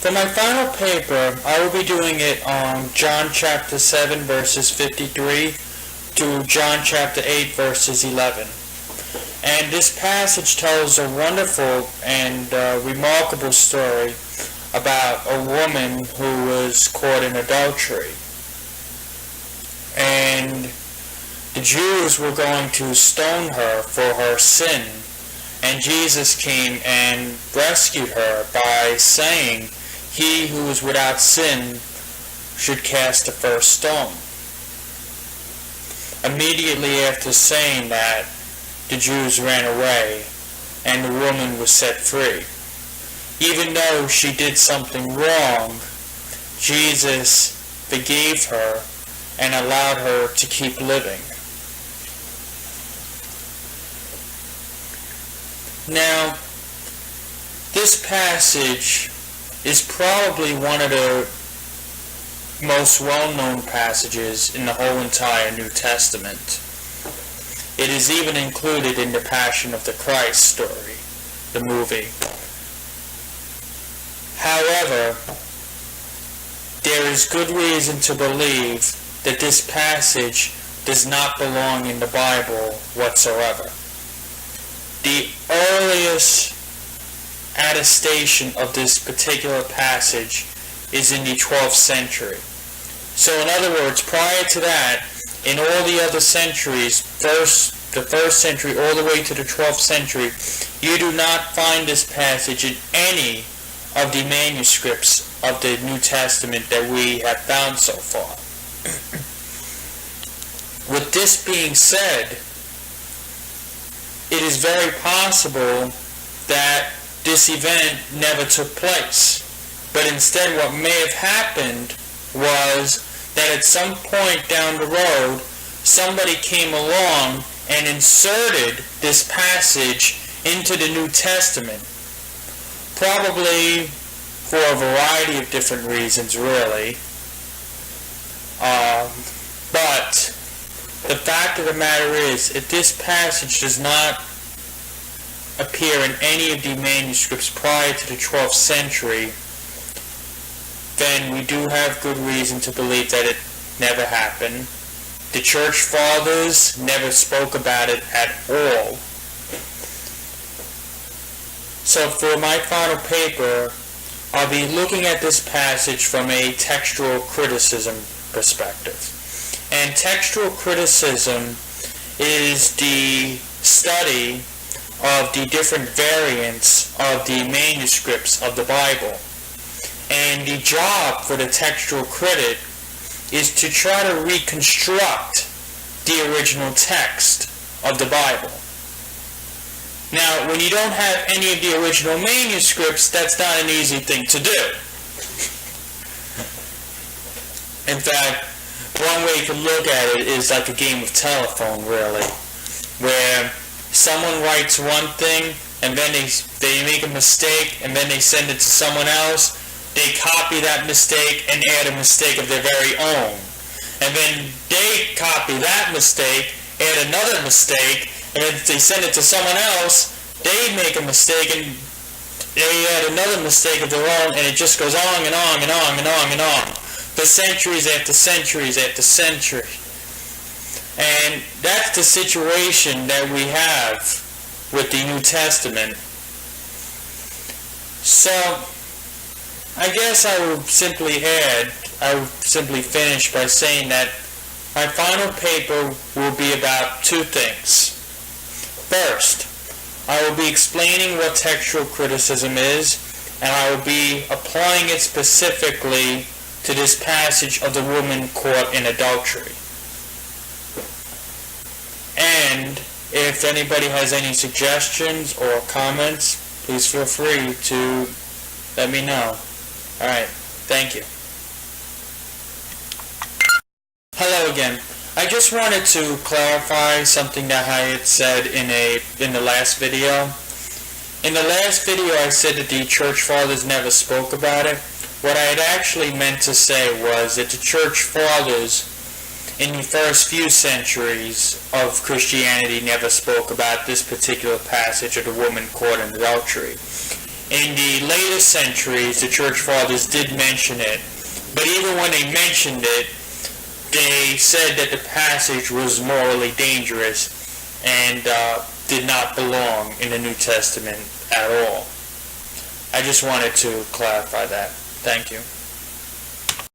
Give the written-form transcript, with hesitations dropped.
For my final paper, I will be doing it on John chapter 7 verses 53 to John chapter 8 verses 11. And this passage tells a wonderful and remarkable story about a woman who was caught in adultery. And the Jews were going to stone her for her sin. And Jesus came and rescued her by saying, "He who is without sin should cast the first stone." Immediately after saying that, the Jews ran away, and the woman was set free. Even though she did something wrong, Jesus forgave her and allowed her to keep living. Now, this passage is probably one of the most well-known passages in the whole entire New Testament. It is even included in the Passion of the Christ story, the movie. However, there is good reason to believe that this passage does not belong in the Bible whatsoever. The earliest attestation of this particular passage is in the 12th century. So in other words, prior to that, in all the other centuries, the first century all the way to the 12th century, you do not find this passage in any of the manuscripts of the New Testament that we have found so far. With this being said, it is very possible that this event never took place. But instead what may have happened was that at some point down the road, somebody came along and inserted this passage into the New Testament. Probably for a variety of different reasons, really. But the fact of the matter is, if this passage does not appear in any of the manuscripts prior to the 12th century, then we do have good reason to believe that it never happened. The Church Fathers never spoke about it at all. So for my final paper, I'll be looking at this passage from a textual criticism perspective. And textual criticism is the study of the different variants of the manuscripts of the Bible. And the job for the textual critic is to try to reconstruct the original text of the Bible. Now, when you don't have any of the original manuscripts, that's not an easy thing to do. In fact, one way you can look at it is like a game of telephone, really, where someone writes one thing, and then they make a mistake, and then they send it to someone else. They copy that mistake and add a mistake of their very own. And then they copy that mistake, add another mistake, and then they send it to someone else. They make a mistake and they add another mistake of their own, and it just goes on and on and on and on and on for centuries after centuries after century. And that's the situation that we have with the New Testament. So I guess I will simply finish by saying that my final paper will be about two things. First, I will be explaining what textual criticism is, and I will be applying it specifically to this passage of the woman caught in adultery. And if anybody has any suggestions or comments, please feel free to let me know. Alright, thank you. Hello again. I just wanted to clarify something that I had said in the last video. In the last video I said that the Church Fathers never spoke about it. What I had actually meant to say was that the Church Fathers in the first few centuries of Christianity never spoke about this particular passage of the woman caught in adultery. In the later centuries, the church fathers did mention it, but even when they mentioned it, they said that the passage was morally dangerous and did not belong in the New Testament at all. I just wanted to clarify that. Thank you.